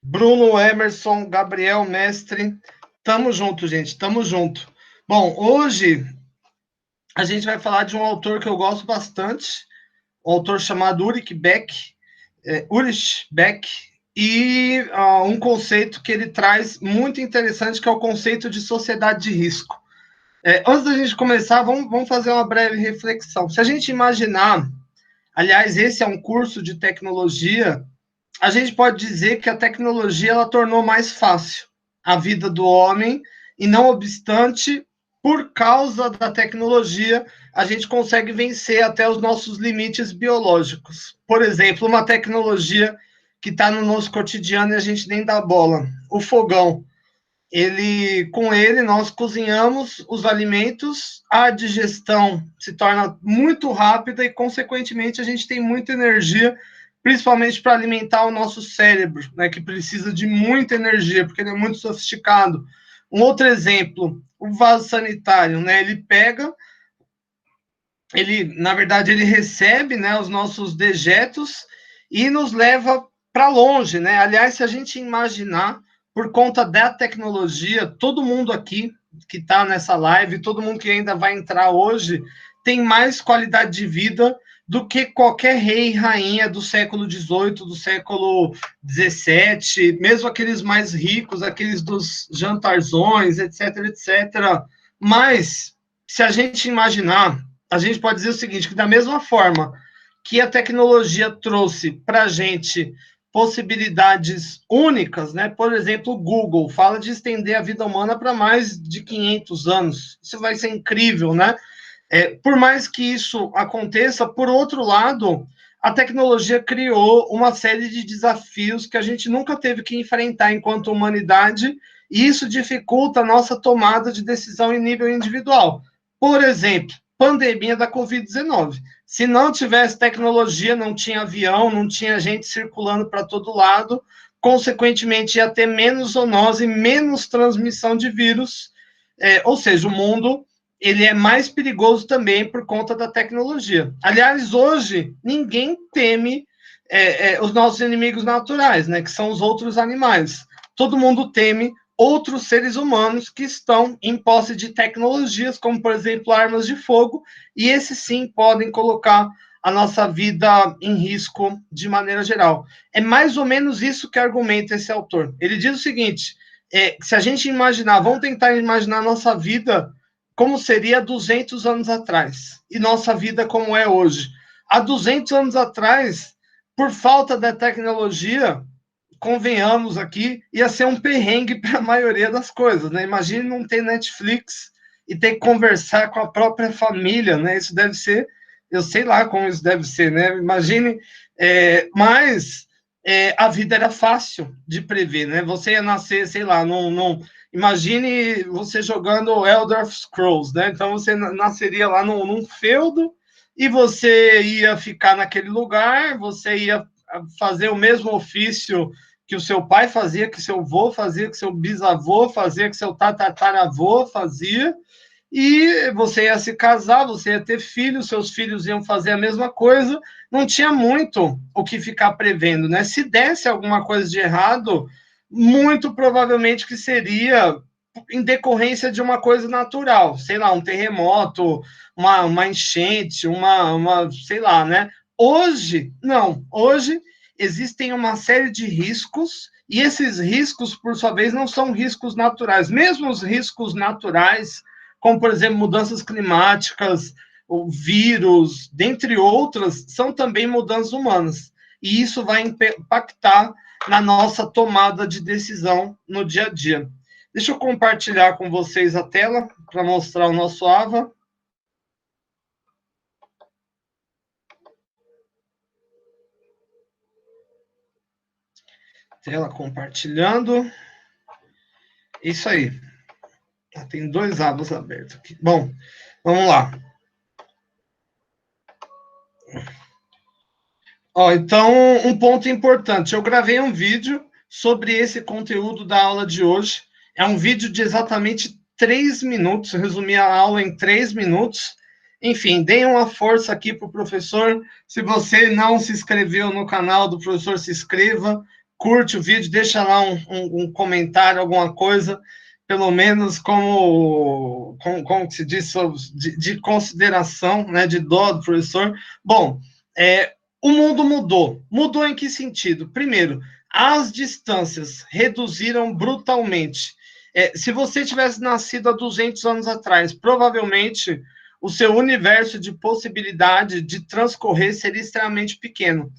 Bruno, Emerson, Gabriel, mestre, tamo junto, gente, tamo junto. Bom, hoje a gente vai falar de um autor que eu gosto bastante, um autor chamado Ulrich Beck, e um conceito que ele traz muito interessante, que é o conceito de sociedade de risco. Antes da gente começar, vamos fazer uma breve reflexão. Se a gente imaginar, aliás, esse é um curso de tecnologia, a gente pode dizer que a tecnologia ela tornou mais fácil a vida do homem, e não obstante, por causa da tecnologia, a gente consegue vencer até os nossos limites biológicos. Por exemplo, uma tecnologia que está no nosso cotidiano e a gente nem dá bola, o fogão. Com ele nós cozinhamos os alimentos, a digestão se torna muito rápida e, consequentemente, a gente tem muita energia, principalmente para alimentar o nosso cérebro, né, que precisa de muita energia, porque ele é muito sofisticado. Um outro exemplo, o vaso sanitário, né, na verdade, ele recebe, né, os nossos dejetos e nos leva para longe, né? Aliás, se a gente imaginar, por conta da tecnologia, todo mundo aqui que está nessa live, todo mundo que ainda vai entrar hoje, tem mais qualidade de vida do que qualquer rei e rainha do século XVIII, do século XVII, mesmo aqueles mais ricos, aqueles dos jantarzões, etc, etc. Mas, se a gente imaginar, a gente pode dizer o seguinte, que da mesma forma que a tecnologia trouxe para a gente possibilidades únicas, né? Por exemplo, o Google fala de estender a vida humana para mais de 500 anos. Isso vai ser incrível, né? Por mais que isso aconteça, por outro lado, a tecnologia criou uma série de desafios que a gente nunca teve que enfrentar enquanto humanidade, e isso dificulta a nossa tomada de decisão em nível individual. Por exemplo, pandemia da Covid-19. Se não tivesse tecnologia, não tinha avião, não tinha gente circulando para todo lado, consequentemente ia ter menos zoonose, menos transmissão de vírus, ou seja, o mundo ele é mais perigoso também por conta da tecnologia. Aliás, hoje, ninguém teme os nossos inimigos naturais, né, que são os outros animais. Todo mundo teme outros seres humanos que estão em posse de tecnologias, como, por exemplo, armas de fogo, e esses sim podem colocar a nossa vida em risco de maneira geral. É mais ou menos isso que argumenta esse autor. Ele diz o seguinte, se a gente imaginar, vamos tentar imaginar a nossa vida como seria 200 anos atrás, e nossa vida como é hoje. Há 200 anos atrás, por falta da tecnologia, convenhamos aqui, ia ser um perrengue para a maioria das coisas, né? Imagine não ter Netflix e ter que conversar com a própria família, né? Isso deve ser, eu sei lá como isso deve ser, né? Imagine, mas a vida era fácil de prever, né? Você ia nascer, sei lá, imagine você jogando Elder Scrolls, né? Então você nasceria lá num feudo e você ia ficar naquele lugar, você ia fazer o mesmo ofício que o seu pai fazia, que seu avô fazia, que seu bisavô fazia, que seu tataravô fazia, e você ia se casar, você ia ter filhos, seus filhos iam fazer a mesma coisa, não tinha muito o que ficar prevendo, né? Se desse alguma coisa de errado, muito provavelmente que seria em decorrência de uma coisa natural, sei lá, um terremoto, uma enchente, sei lá, né? Hoje, não. Hoje existem uma série de riscos, e esses riscos, por sua vez, não são riscos naturais. Mesmo os riscos naturais, como, por exemplo, mudanças climáticas, o vírus, dentre outras, são também mudanças humanas. E isso vai impactar na nossa tomada de decisão no dia a dia. Deixa eu compartilhar com vocês a tela para mostrar o nosso AVA. Tela compartilhando. Isso aí. Tem dois abas abertos aqui. Bom, vamos lá. Então, um ponto importante. Eu gravei um vídeo sobre esse conteúdo da aula de hoje. É um vídeo de exatamente 3 minutos. Eu resumi a aula em 3 minutos. Enfim, deem uma força aqui para o professor. Se você não se inscreveu no canal do professor, se inscreva. curte o vídeo, deixa lá um comentário, alguma coisa, pelo menos como se diz, de consideração, né, de dó do professor. Bom, o mundo mudou. Mudou em que sentido? Primeiro, as distâncias reduziram brutalmente. Se você tivesse nascido há 200 anos atrás, provavelmente o seu universo de possibilidade de transcorrer seria extremamente pequeno.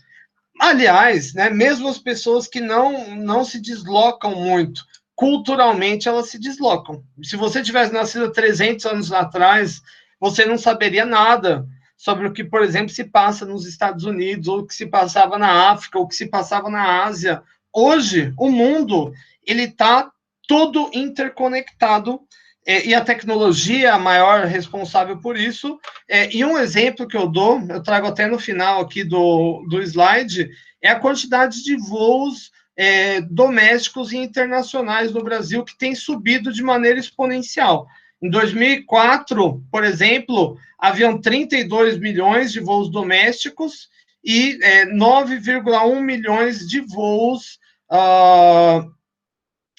Aliás, né, mesmo as pessoas que não se deslocam muito, culturalmente elas se deslocam. Se você tivesse nascido há 300 anos atrás, você não saberia nada sobre o que, por exemplo, se passa nos Estados Unidos, ou o que se passava na África, ou o que se passava na Ásia. Hoje, o mundo ele está todo interconectado, e a tecnologia é a maior responsável por isso. E um exemplo que eu dou, eu trago até no final aqui do slide, é a quantidade de voos domésticos e internacionais no Brasil, que tem subido de maneira exponencial. Em 2004, por exemplo, haviam 32 milhões de voos domésticos e 9,1 milhões de voos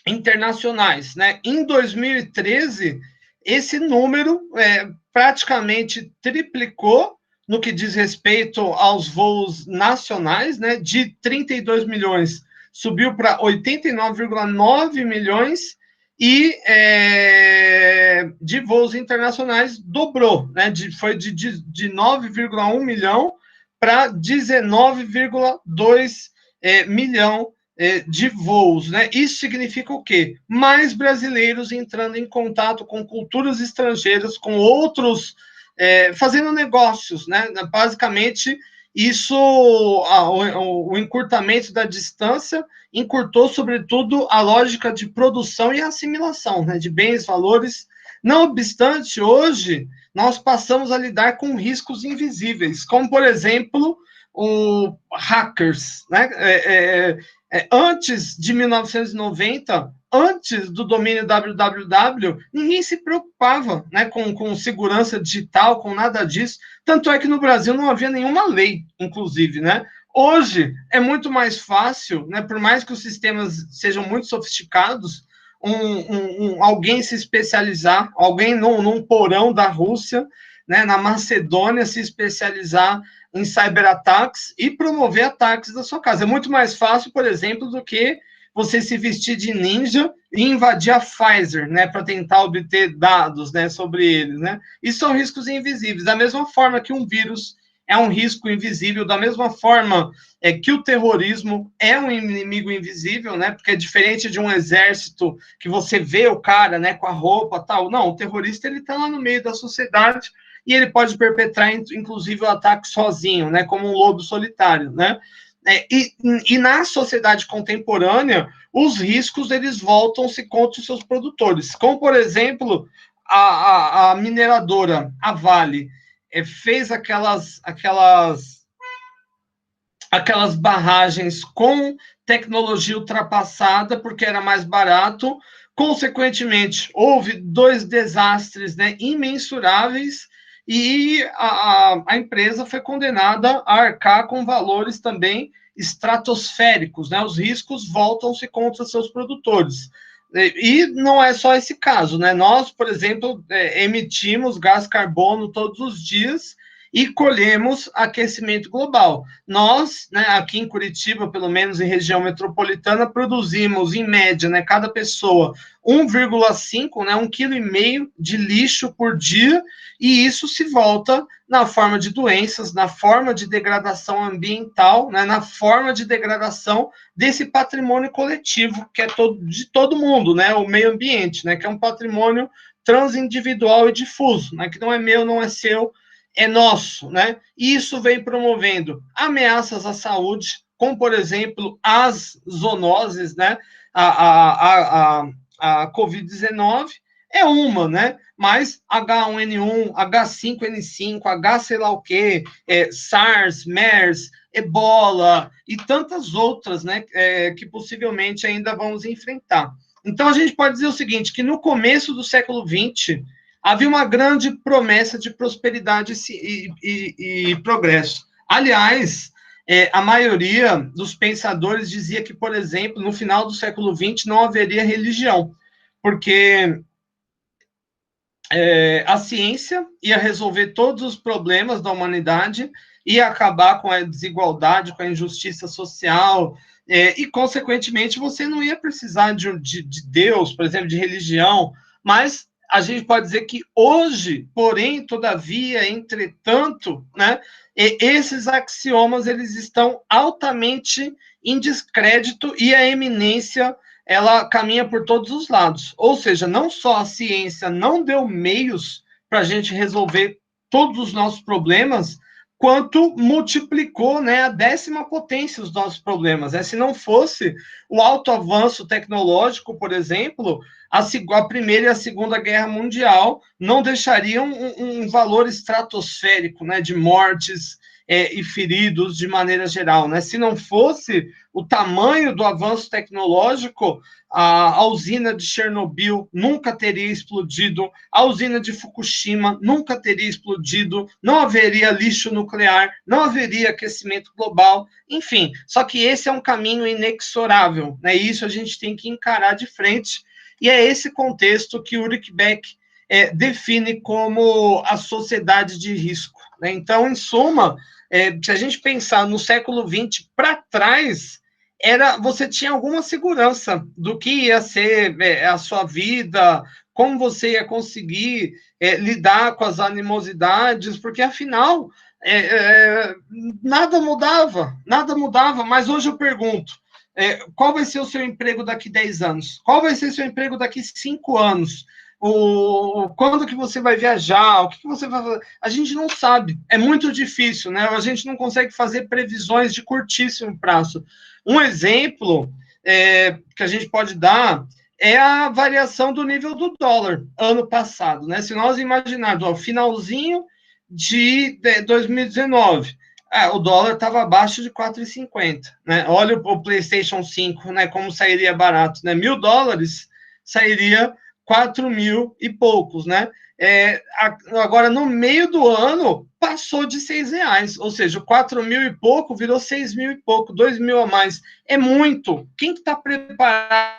internacionais, né? Em 2013, esse número praticamente triplicou no que diz respeito aos voos nacionais, né? De 32 milhões subiu para 89,9 milhões e de voos internacionais dobrou, né? Foi de 9,1 milhão para 19,2 milhão de voos, né? Isso significa o quê? Mais brasileiros entrando em contato com culturas estrangeiras, com outros, fazendo negócios, né? Basicamente, isso, o encurtamento da distância encurtou, sobretudo, a lógica de produção e assimilação, né? De bens, valores. Não obstante, hoje, nós passamos a lidar com riscos invisíveis, como, por exemplo, o hackers, né? Antes de 1990, antes do domínio www, ninguém se preocupava, né, com segurança digital, com nada disso. Tanto é que no Brasil não havia nenhuma lei, inclusive, né? Hoje é muito mais fácil, né, por mais que os sistemas sejam muito sofisticados, alguém se especializar, alguém num porão da Rússia, né, na Macedônia, se especializar em cyberataques e promover ataques da sua casa. É muito mais fácil, por exemplo, do que você se vestir de ninja e invadir a Pfizer, né, para tentar obter dados, né, sobre eles, né? Isso são riscos invisíveis. Da mesma forma que um vírus é um risco invisível, da mesma forma que o terrorismo é um inimigo invisível, né? Porque é diferente de um exército que você vê o cara, né, com a roupa, tal. Não, o terrorista ele está lá no meio da sociedade e ele pode perpetrar, inclusive, o ataque sozinho, né, como um lobo solitário, né? E na sociedade contemporânea, os riscos eles voltam-se contra os seus produtores, como, por exemplo, a mineradora, a Vale, fez aquelas barragens com tecnologia ultrapassada, porque era mais barato. Consequentemente, houve 2 desastres, né, imensuráveis, e a empresa foi condenada a arcar com valores também estratosféricos, né? Os riscos voltam-se contra seus produtores. E não é só esse caso, né? Nós, por exemplo, emitimos gás carbono todos os dias e colhemos aquecimento global. Nós, né, aqui em Curitiba, pelo menos em região metropolitana, produzimos, em média, né, cada pessoa 1,5, né, 1,5 kg de lixo por dia, e isso se volta na forma de doenças, na forma de degradação ambiental, né, na forma de degradação desse patrimônio coletivo, que é de todo mundo, né, o meio ambiente, né, que é um patrimônio transindividual e difuso, né, que não é meu, não é seu, é nosso, né? E isso vem promovendo ameaças à saúde, como, por exemplo, as zoonoses, né? A Covid-19 é uma, né? Mas H1N1, H5N5, H sei lá o quê, SARS, MERS, Ebola e tantas outras, né? Que possivelmente ainda vamos enfrentar. Então, a gente pode dizer o seguinte, que no começo do século XX, havia uma grande promessa de prosperidade e progresso. Aliás, a maioria dos pensadores dizia que, por exemplo, no final do século XX não haveria religião, porque a ciência ia resolver todos os problemas da humanidade, ia acabar com a desigualdade, com a injustiça social, e, consequentemente, você não ia precisar de Deus, por exemplo, de religião, mas a gente pode dizer que hoje, porém, todavia, entretanto, né, esses axiomas eles estão altamente em descrédito e a eminência ela caminha por todos os lados. Ou seja, não só a ciência não deu meios para a gente resolver todos os nossos problemas, quanto multiplicou, né, a 10ª potência os nossos problemas. Se não fosse o alto avanço tecnológico, por exemplo, a Primeira e a Segunda Guerra Mundial não deixariam um valor estratosférico, né, de mortes e feridos de maneira geral, né? Se não fosse o tamanho do avanço tecnológico, a usina de Chernobyl nunca teria explodido, a usina de Fukushima nunca teria explodido, não haveria lixo nuclear, não haveria aquecimento global, enfim. Só que esse é um caminho inexorável, né? E isso a gente tem que encarar de frente, e é esse contexto que Ulrich Beck define como a sociedade de risco, né? Então, em suma, se a gente pensar no século XX para trás, você tinha alguma segurança do que ia ser a sua vida, como você ia conseguir lidar com as animosidades, porque afinal nada mudava. Mas hoje eu pergunto, qual vai ser o seu emprego daqui 10 anos? Qual vai ser o seu emprego daqui 5 anos? Quando que você vai viajar, o que você vai fazer? A gente não sabe, é muito difícil, né? A gente não consegue fazer previsões de curtíssimo prazo. Um exemplo que a gente pode dar é a variação do nível do dólar ano passado, né? Se nós imaginarmos o finalzinho de 2019, o dólar estava abaixo de 4,50, né? Olha o PlayStation 5, né? Como sairia barato, né? $1.000 sairia 4 mil e poucos, né? Agora, no meio do ano, passou de R$6, ou seja, 4 mil e pouco virou 6 mil e pouco, 2 mil a mais. É muito. Quem está preparado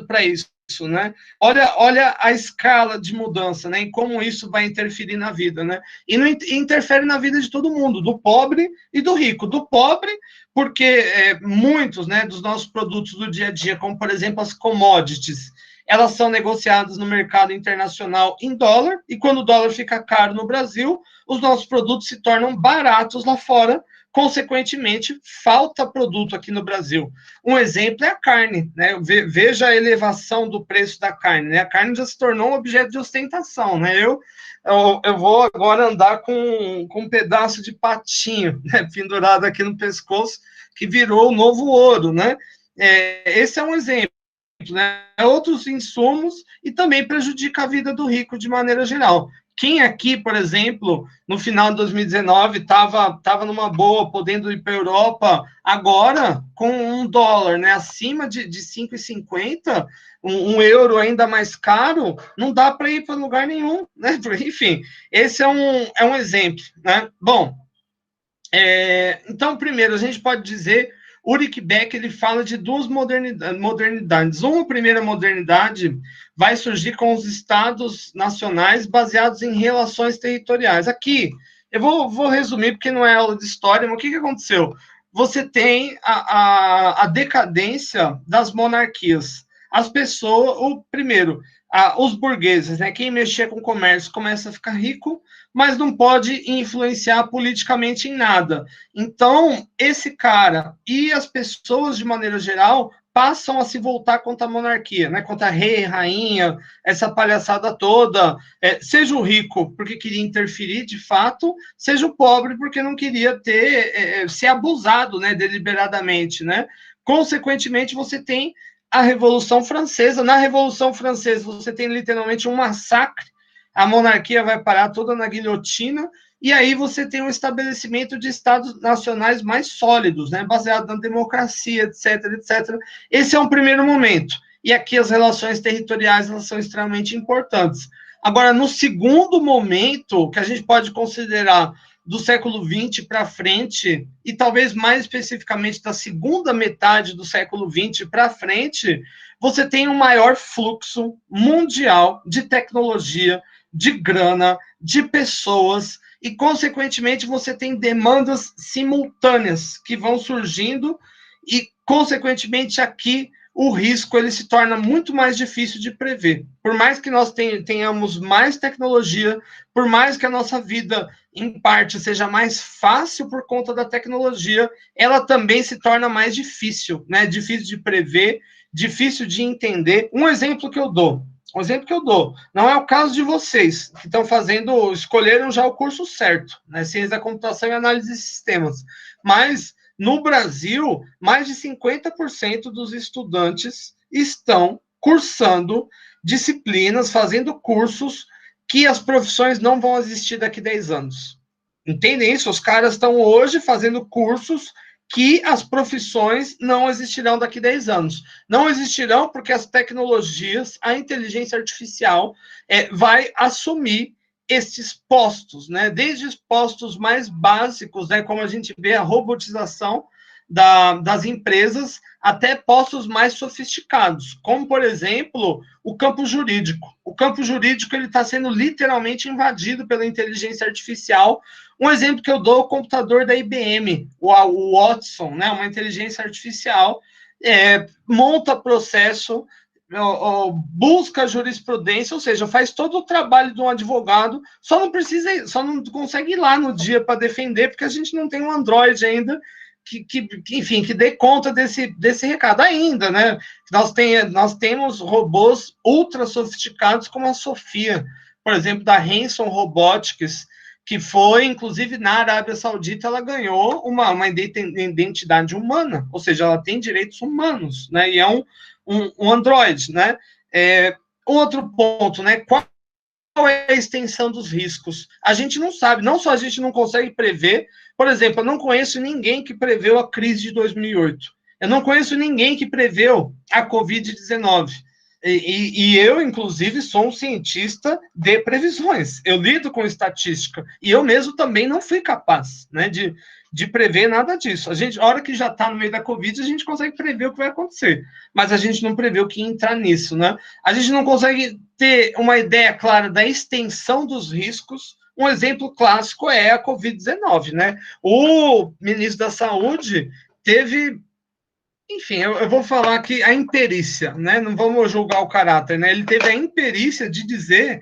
para isso, né? Olha a escala de mudança, né? E como isso vai interferir na vida, né? E não interfere na vida de todo mundo, do pobre e do rico. Do pobre, porque muitos, né, dos nossos produtos do dia a dia, como por exemplo as commodities, elas são negociadas no mercado internacional em dólar, e quando o dólar fica caro no Brasil, os nossos produtos se tornam baratos lá fora, consequentemente, falta produto aqui no Brasil. Um exemplo é a carne, né? Veja a elevação do preço da carne, né? A carne já se tornou um objeto de ostentação, né? Eu vou agora andar com um pedaço de patinho, né, pendurado aqui no pescoço, que virou o novo ouro, né? Esse é um exemplo, né? Outros insumos, e também prejudica a vida do rico de maneira geral. Quem aqui, por exemplo, no final de 2019, estava numa boa, podendo ir para a Europa, agora, com $1, né, acima de 5,50, um euro ainda mais caro, não dá para ir para lugar nenhum, né? Enfim, esse é um exemplo, né? Bom, então, primeiro, a gente pode dizer, Ulrich Beck, ele fala de duas modernidades. Uma primeira modernidade vai surgir com os estados nacionais baseados em relações territoriais. Aqui, eu vou resumir, porque não é aula de história, mas o que aconteceu? Você tem a decadência das monarquias. As pessoas, primeiro, os burgueses, né, quem mexia com comércio começa a ficar rico, mas não pode influenciar politicamente em nada. Então, esse cara e as pessoas, de maneira geral, passam a se voltar contra a monarquia, né? Contra rei, rainha, essa palhaçada toda. Seja o rico porque queria interferir de fato, seja o pobre porque não queria ser abusado, né, deliberadamente, né? Consequentemente, você tem a Revolução Francesa. Na Revolução Francesa, você tem literalmente um massacre, a monarquia vai parar toda na guilhotina, e aí você tem um estabelecimento de estados nacionais mais sólidos, né, baseado na democracia, etc, etc. Esse é um primeiro momento, e aqui as relações territoriais elas são extremamente importantes. Agora, no segundo momento, que a gente pode considerar do século XX para frente, e talvez mais especificamente da segunda metade do século XX para frente, você tem um maior fluxo mundial de tecnologia, de grana, de pessoas, e, consequentemente, você tem demandas simultâneas que vão surgindo, e, consequentemente, aqui o risco ele se torna muito mais difícil de prever. Por mais que nós tenhamos mais tecnologia, por mais que a nossa vida, em parte, seja mais fácil por conta da tecnologia, ela também se torna mais difícil, né? Difícil de prever, difícil de entender. Um exemplo que eu dou, não é o caso de vocês, que estão escolheram já o curso certo, né? Ciência da computação e análise de sistemas. Mas no Brasil, mais de 50% dos estudantes estão cursando disciplinas, fazendo cursos que as profissões não vão existir daqui a 10 anos. Entendem isso? Os caras estão hoje fazendo cursos que as profissões não existirão daqui a 10 anos. Não existirão porque as tecnologias, a inteligência artificial vai assumir esses postos, né? Desde os postos mais básicos, né? Como a gente vê a robotização das empresas, até postos mais sofisticados, como, por exemplo, o campo jurídico. O campo jurídico ele está sendo literalmente invadido pela inteligência artificial. Um exemplo que eu dou é o computador da IBM, o Watson, né? Uma inteligência artificial, monta processo, busca jurisprudência, ou seja, faz todo o trabalho de um advogado, só não consegue ir lá no dia para defender, porque a gente não tem um Android ainda enfim, que dê conta desse recado ainda, né? Nós temos robôs ultra sofisticados como a Sofia, por exemplo, da Hanson Robotics, que foi, inclusive, na Arábia Saudita, ela ganhou uma identidade humana, ou seja, ela tem direitos humanos, né? E é um Android, né? Outro ponto, né? Qual é a extensão dos riscos? A gente não sabe, não só a gente não consegue prever, por exemplo, eu não conheço ninguém que preveu a crise de 2008. Eu não conheço ninguém que preveu a Covid-19. E eu, inclusive, sou um cientista de previsões. Eu lido com estatística. E eu mesmo também não fui capaz, né, de prever nada disso. A hora que já está no meio da Covid, a gente consegue prever o que vai acontecer. Mas a gente não prevê o que entrar nisso, né? A gente não consegue ter uma ideia clara da extensão dos riscos. Um exemplo clássico é a Covid-19, né? O ministro da Saúde teve, enfim, eu vou falar que a imperícia, né? Não vamos julgar o caráter, né? Ele teve a imperícia de dizer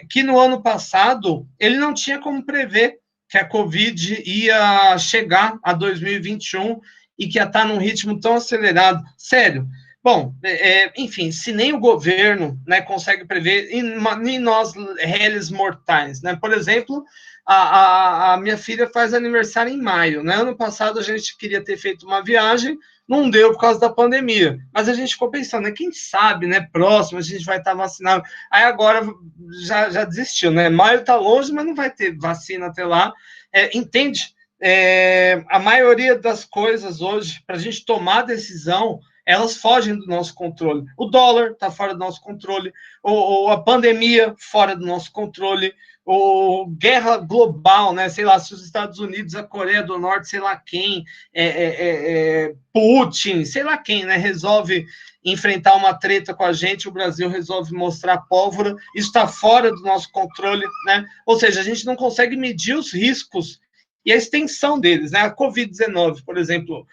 que no ano passado ele não tinha como prever que a Covid ia chegar a 2021 e que ia estar num ritmo tão acelerado. Sério. Bom, enfim, se nem o governo, né, consegue prever, nem nós, réis mortais, né? Por exemplo, a minha filha faz aniversário em maio, né? Ano passado a gente queria ter feito uma viagem, não deu por causa da pandemia, mas a gente ficou pensando, né? Quem sabe, né? Próximo a gente vai estar vacinado. Aí agora já desistiu, né? Maio está longe, mas não vai ter vacina até lá. Entende? A maioria das coisas hoje, para a gente tomar decisão, elas fogem do nosso controle. O dólar está fora do nosso controle, ou a pandemia fora do nosso controle, ou guerra global, né? Sei lá, se os Estados Unidos, a Coreia do Norte, sei lá quem, Putin, sei lá quem, né? Resolve enfrentar uma treta com a gente, o Brasil resolve mostrar pólvora, isso está fora do nosso controle, né? Ou seja, a gente não consegue medir os riscos e a extensão deles, né? A Covid-19, por exemplo,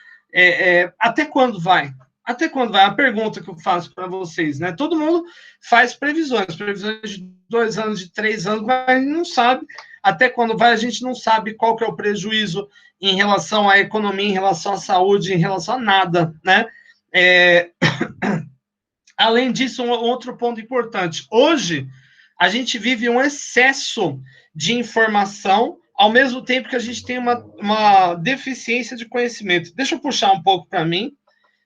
até quando vai? Até quando vai? A pergunta que eu faço para vocês, né? Todo mundo faz previsões de 2 anos, de 3 anos, mas não sabe até quando vai, a gente não sabe qual que é o prejuízo em relação à economia, em relação à saúde, em relação a nada, né? Além disso, um outro ponto importante. Hoje, a gente vive um excesso de informação, ao mesmo tempo que a gente tem uma deficiência de conhecimento. Deixa eu puxar um pouco para mim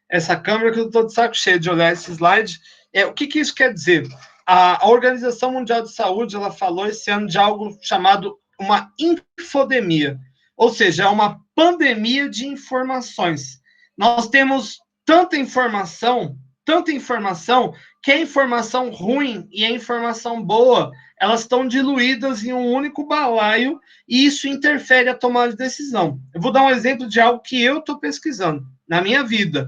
essa câmera, que eu estou de saco cheio de olhar esse slide. O que isso quer dizer? A Organização Mundial de Saúde, ela falou esse ano de algo chamado uma infodemia, ou seja, é uma pandemia de informações. Nós temos tanta informação tanta informação que a informação ruim e a informação boa, elas estão diluídas em um único balaio e isso interfere a tomada de decisão. Eu vou dar um exemplo de algo que eu estou pesquisando na minha vida.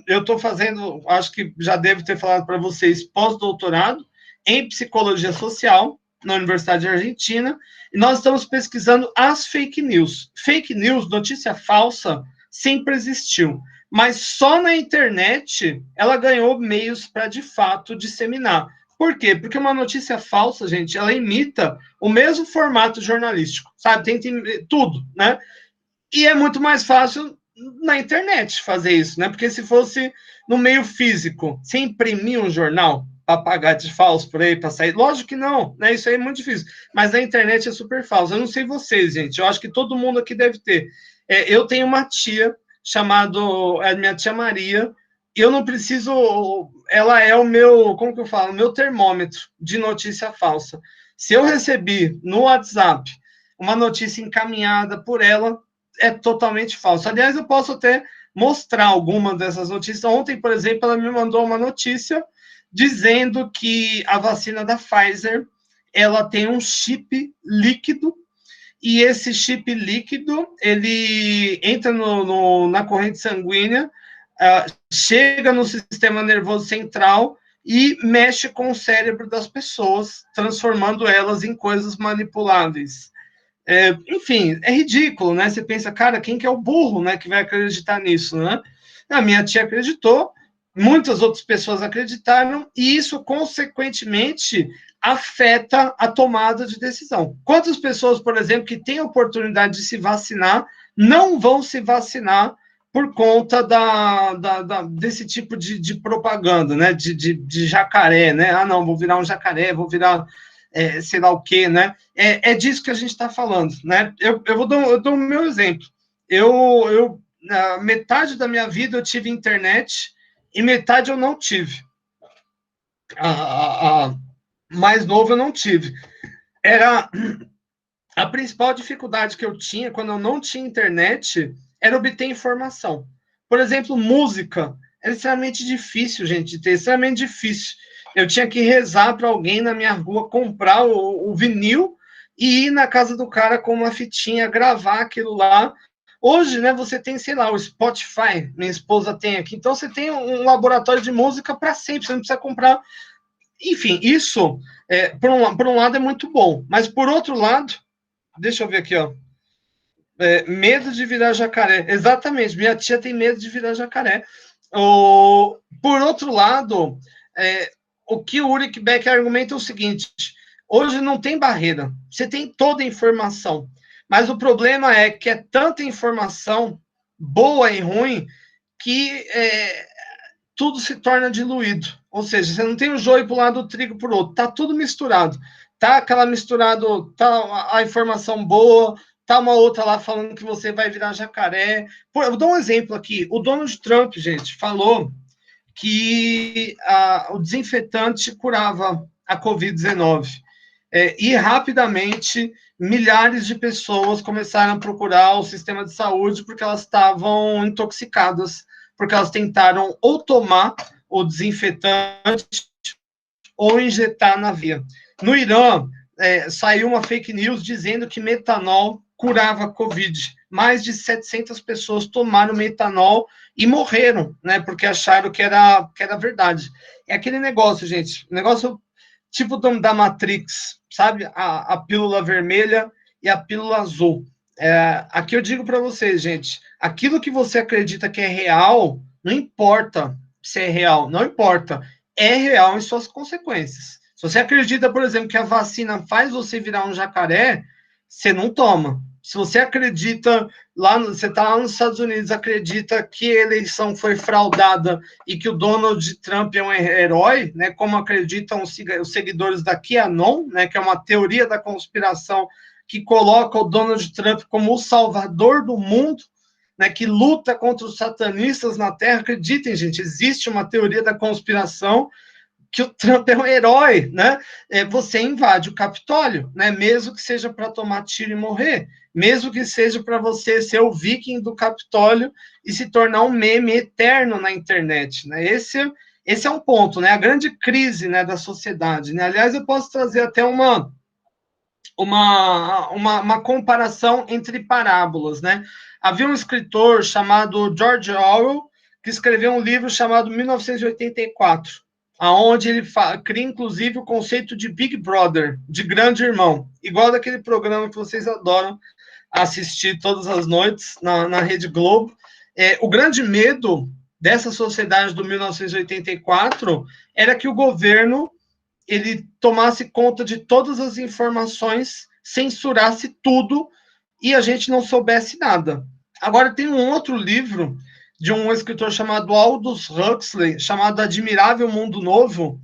Eu estou fazendo, acho que já devo ter falado para vocês, pós-doutorado em psicologia social na Universidade Argentina, e nós estamos pesquisando as fake news. Fake news, notícia falsa, sempre existiu, mas só na internet ela ganhou meios para, de fato, disseminar. Por quê? Porque uma notícia falsa, gente, ela imita o mesmo formato jornalístico, sabe? Tem tudo, né? E é muito mais fácil na internet fazer isso, né? Porque se fosse no meio físico, você imprimir um jornal para pagar de falso por aí, para sair, lógico que não, né? Isso aí é muito difícil. Mas na internet é super falso. Eu não sei vocês, gente. Eu acho que todo mundo aqui deve ter. Eu tenho uma tia chamada minha tia Maria. Eu não preciso. Ela é o meu, como que eu falo? O meu termômetro de notícia falsa. Se eu recebi no WhatsApp uma notícia encaminhada por ela, é totalmente falso. Aliás, eu posso até mostrar alguma dessas notícias. Ontem, por exemplo, ela me mandou uma notícia dizendo que a vacina da Pfizer ela tem um chip líquido e esse chip líquido ele entra na corrente sanguínea, chega no sistema nervoso central e mexe com o cérebro das pessoas, transformando elas em coisas manipuláveis. Enfim, é ridículo, né? Você pensa, cara, quem que é o burro, né, que vai acreditar nisso, né? A minha tia acreditou, muitas outras pessoas acreditaram, e isso, consequentemente, afeta a tomada de decisão. Quantas pessoas, por exemplo, que têm a oportunidade de se vacinar, não vão se vacinar por conta desse tipo de propaganda, né? De jacaré, né? Ah, não, vou virar um jacaré, vou virar sei lá o quê, né? É disso que a gente está falando, né? Eu dou o meu exemplo. Na metade da minha vida eu tive internet e metade eu não tive. A mais novo eu não tive. Era a principal dificuldade que eu tinha quando eu não tinha internet era obter informação. Por exemplo, música. Era extremamente difícil, gente, de ter, extremamente difícil. Eu tinha que rezar para alguém na minha rua comprar o vinil e ir na casa do cara com uma fitinha, gravar aquilo lá. Hoje, né, você tem, sei lá, o Spotify, minha esposa tem aqui, então você tem um laboratório de música para sempre, você não precisa comprar. Enfim, isso, por um lado, é muito bom, mas por outro lado, deixa eu ver aqui, ó. Medo de virar jacaré. Exatamente, minha tia tem medo de virar jacaré. Por outro lado, o que o Ulrich Beck argumenta é o seguinte: hoje não tem barreira, você tem toda a informação, mas o problema é que é tanta informação, boa e ruim, que tudo se torna diluído. Ou seja, você não tem o joio para um lado, o trigo para o outro, tá tudo misturado. Tá aquela misturado, tá a informação boa, tá uma outra lá falando que você vai virar jacaré. Pô, eu vou dar um exemplo aqui. O Donald Trump, gente, falou que o desinfetante curava a Covid-19. E rapidamente, milhares de pessoas começaram a procurar o sistema de saúde porque elas estavam intoxicadas, porque elas tentaram ou tomar o desinfetante ou injetar na veia. No Irã, saiu uma fake news dizendo que metanol curava a Covid. Mais de 700 pessoas tomaram metanol e morreram, né? Porque acharam que era verdade. É aquele negócio, gente, negócio tipo da Matrix, sabe? A pílula vermelha e a pílula azul. Aqui eu digo para vocês, gente, aquilo que você acredita que é real, não importa se é real, não importa. É real em suas consequências. Se você acredita, por exemplo, que a vacina faz você virar um jacaré, você não toma. Se você acredita, você está lá nos Estados Unidos, acredita que a eleição foi fraudada e que o Donald Trump é um herói, né, como acreditam os seguidores da QAnon, né, que é uma teoria da conspiração que coloca o Donald Trump como o salvador do mundo, né, que luta contra os satanistas na Terra. Acreditem, gente, existe uma teoria da conspiração que o Trump é um herói, né? Você invade o Capitólio, né? Mesmo que seja para tomar tiro e morrer. mesmo que seja para você ser o viking do Capitólio e se tornar um meme eterno na internet, né? Esse é um ponto, né? A grande crise, né, da sociedade, né? Aliás, eu posso trazer até uma comparação entre parábolas, né? Havia um escritor chamado George Orwell que escreveu um livro chamado 1984, aonde ele cria inclusive o conceito de Big Brother, de grande irmão, igual daquele programa que vocês adoram assistir todas as noites na Rede Globo. O grande medo dessa sociedade do 1984 era que o governo ele tomasse conta de todas as informações, censurasse tudo e a gente não soubesse nada. Agora, tem um outro livro de um escritor chamado Aldous Huxley, chamado Admirável Mundo Novo.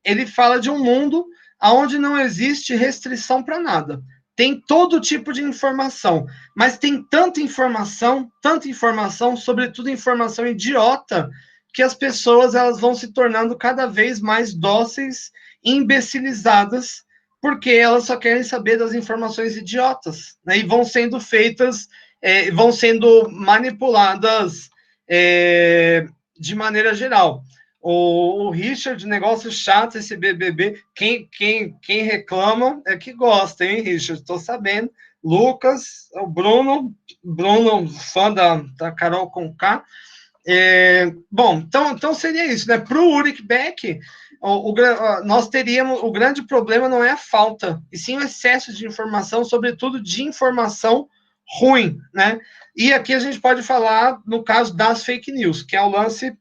Ele fala de um mundo onde não existe restrição para nada. Tem todo tipo de informação, mas tem tanta informação, sobretudo informação idiota, que as pessoas elas vão se tornando cada vez mais dóceis, imbecilizadas, porque elas só querem saber das informações idiotas, né? E vão sendo feitas, vão sendo manipuladas de maneira geral. O Richard, negócio chato esse BBB. Quem reclama é que gosta, hein, Richard? Estou sabendo. Lucas, o Bruno, fã da Carol Conká. Bom, então seria isso, né? Para o Ulrich Beck, nós teríamos o grande problema não é a falta, e sim o excesso de informação, sobretudo de informação ruim, né? E aqui a gente pode falar no caso das fake news, que é o lance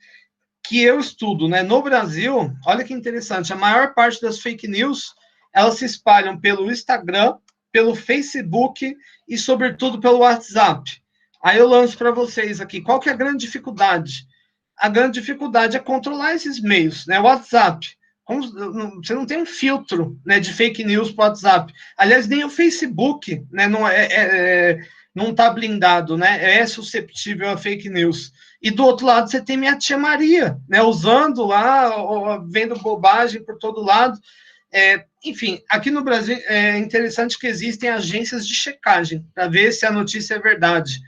que eu estudo, né? No Brasil, olha que interessante, a maior parte das fake news elas se espalham pelo Instagram, pelo Facebook e, sobretudo, pelo WhatsApp. Aí eu lanço para vocês aqui, qual que é a grande dificuldade? A grande dificuldade é controlar esses meios, né? O WhatsApp, você não tem um filtro, né, de fake news para o WhatsApp. Aliás, nem o Facebook, né, não está blindado, né? É susceptível a fake news. E do outro lado você tem minha tia Maria, né, usando lá, vendo bobagem por todo lado. Enfim, aqui no Brasil é interessante que existem agências de checagem para ver se a notícia é verdade.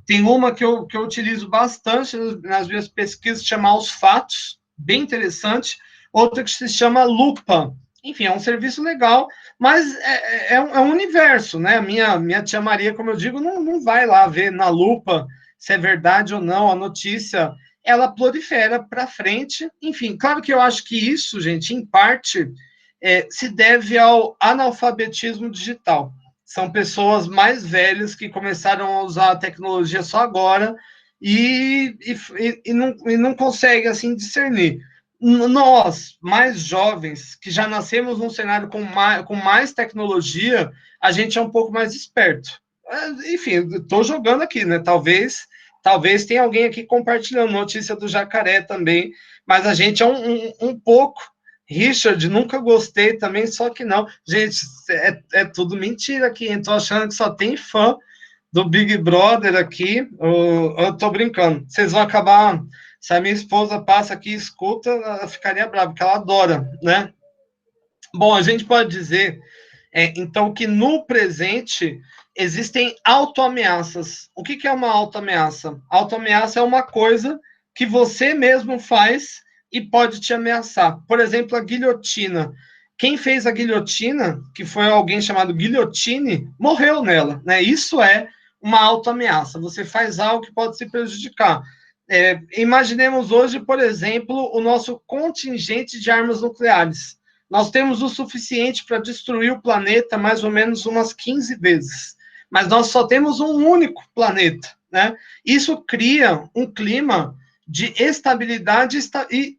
Tem uma que eu utilizo bastante nas minhas pesquisas, chama Os Fatos, bem interessante. Outra que se chama Lupa. Enfim, é um serviço legal, mas é um universo, né? Minha tia Maria, como eu digo, não vai lá ver na lupa se é verdade ou não a notícia. Ela prolifera para frente. Enfim, claro que eu acho que isso, gente, em parte, se deve ao analfabetismo digital. São pessoas mais velhas que começaram a usar a tecnologia só agora e não conseguem, assim, discernir. Nós, mais jovens, que já nascemos num cenário com mais tecnologia, a gente é um pouco mais esperto. Enfim, estou jogando aqui, né? Talvez tenha alguém aqui compartilhando notícia do jacaré também, mas a gente é um pouco. Richard, nunca gostei também, só que não. Gente, é tudo mentira aqui, estou achando que só tem fã do Big Brother aqui. Eu tô brincando. Vocês vão acabar. Se a minha esposa passa aqui e escuta, ela ficaria brava, porque ela adora, né? Bom, a gente pode dizer, então, que no presente existem autoameaças. O que é uma autoameaça? Autoameaça é uma coisa que você mesmo faz e pode te ameaçar. Por exemplo, a guilhotina. Quem fez a guilhotina, que foi alguém chamado Guillotine, morreu nela, né? Isso é uma autoameaça. Você faz algo que pode se prejudicar. Imaginemos hoje, por exemplo, o nosso contingente de armas nucleares. Nós temos o suficiente para destruir o planeta mais ou menos umas 15 vezes. Mas nós só temos um único planeta, né? Isso cria um clima de estabilidade e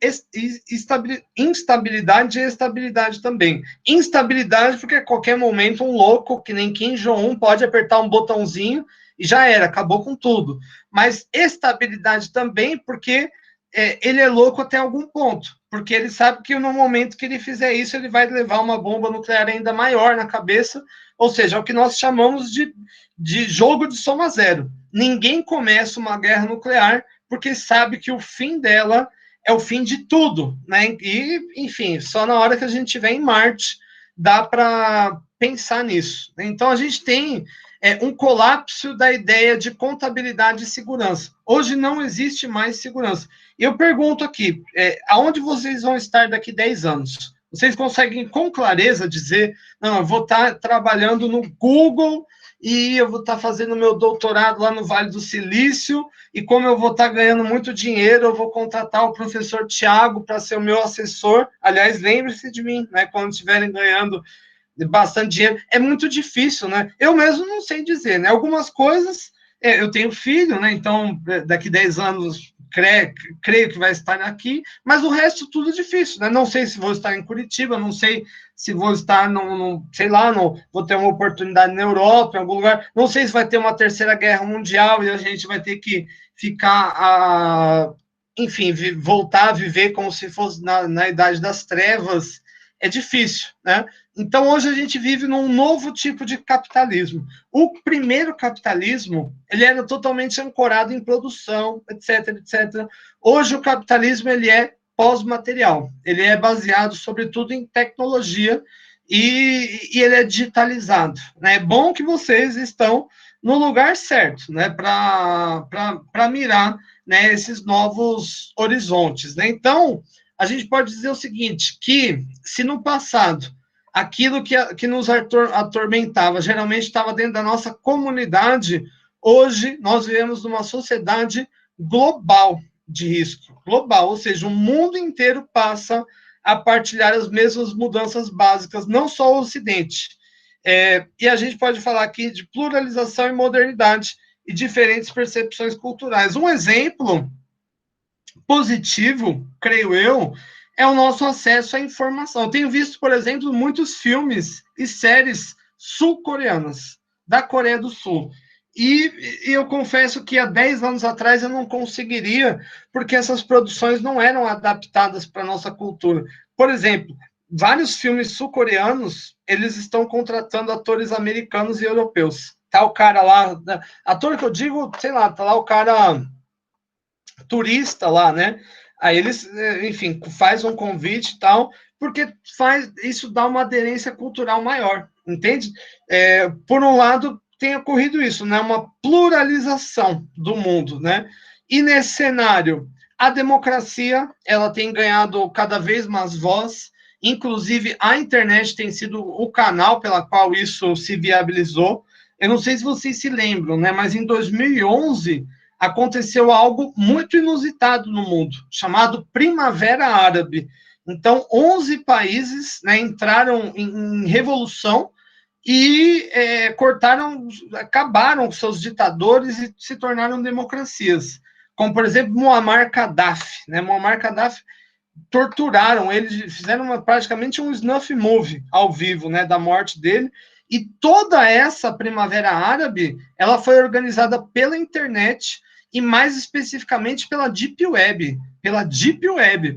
instabilidade e estabilidade também. Instabilidade porque a qualquer momento um louco, que nem Kim Jong-un, pode apertar um botãozinho e já era, acabou com tudo. Mas estabilidade também porque ele é louco até algum ponto, porque ele sabe que no momento que ele fizer isso, ele vai levar uma bomba nuclear ainda maior na cabeça, ou seja, é o que nós chamamos de jogo de soma zero. Ninguém começa uma guerra nuclear porque sabe que o fim dela é o fim de tudo, né? E, enfim, só na hora que a gente estiver em Marte dá para pensar nisso. Então, a gente tem um colapso da ideia de contabilidade e segurança. Hoje não existe mais segurança. Eu pergunto aqui, aonde vocês vão estar daqui 10 anos? Vocês conseguem com clareza dizer, não, eu vou estar trabalhando no Google e eu vou estar fazendo meu doutorado lá no Vale do Silício, e como eu vou estar ganhando muito dinheiro, eu vou contratar o professor Tiago para ser o meu assessor. Aliás, lembre-se de mim, né, quando estiverem ganhando bastante dinheiro. É muito difícil, né? Eu mesmo não sei dizer, né? Algumas coisas, eu tenho filho, né? Então, daqui 10 anos, creio que vai estar aqui, mas o resto tudo é difícil, né? Não sei se vou estar em Curitiba, não sei se vou estar, sei lá, vou ter uma oportunidade na Europa, em algum lugar, não sei se vai ter uma terceira guerra mundial e a gente vai ter que ficar, enfim, voltar a viver como se fosse na Idade das Trevas. É difícil, né? Então, hoje a gente vive num novo tipo de capitalismo. O primeiro capitalismo, ele era totalmente ancorado em produção, etc, etc. Hoje o capitalismo, ele é pós-material. Ele é baseado, sobretudo, em tecnologia e ele é digitalizado. Né? É bom que vocês estão no lugar certo, né? Para mirar, né, esses novos horizontes. Né? Então, a gente pode dizer o seguinte, que se no passado aquilo que nos atormentava geralmente estava dentro da nossa comunidade, hoje nós vivemos numa sociedade global de risco, global, ou seja, o mundo inteiro passa a partilhar as mesmas mudanças básicas, não só o Ocidente. E a gente pode falar aqui de pluralização e modernidade e diferentes percepções culturais. Um exemplo positivo, creio eu, é o nosso acesso à informação. Eu tenho visto, por exemplo, muitos filmes e séries sul-coreanas, da Coreia do Sul. E eu confesso que há 10 anos atrás eu não conseguiria, porque essas produções não eram adaptadas para a nossa cultura. Por exemplo, vários filmes sul-coreanos, eles estão contratando atores americanos e europeus. Tá o cara lá, ator que eu digo, sei lá, tá lá o cara turista lá, né? Aí eles, enfim, faz um convite e tal, porque isso dá uma aderência cultural maior, entende? Por um lado, tem ocorrido isso, né? Uma pluralização do mundo, né? E nesse cenário, a democracia, ela tem ganhado cada vez mais voz, inclusive a internet tem sido o canal pela qual isso se viabilizou. Eu não sei se vocês se lembram, né? Mas em 2011 aconteceu algo muito inusitado no mundo, chamado Primavera Árabe. Então, 11 países, né, entraram em revolução e acabaram com seus ditadores e se tornaram democracias. Como, por exemplo, Muammar Gaddafi. Né? Muammar Gaddafi torturaram ele, fizeram praticamente um snuff movie ao vivo, né, da morte dele. E toda essa Primavera Árabe, ela foi organizada pela internet e mais especificamente pela Deep Web,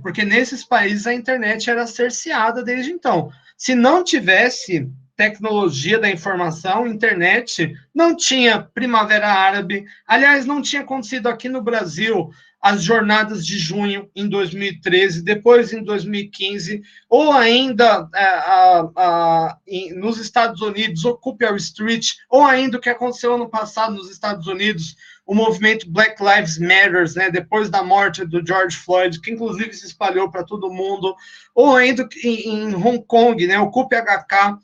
porque nesses países a internet era cerceada desde então. Se não tivesse tecnologia da informação, internet, não tinha Primavera Árabe. Aliás, não tinha acontecido aqui no Brasil as jornadas de junho em 2013, depois em 2015, ou ainda nos Estados Unidos, Occupy Wall Street, ou ainda o que aconteceu ano passado nos Estados Unidos, o movimento Black Lives Matter, né, depois da morte do George Floyd, que inclusive se espalhou para todo mundo, ou ainda em Hong Kong, né, Occupy HK,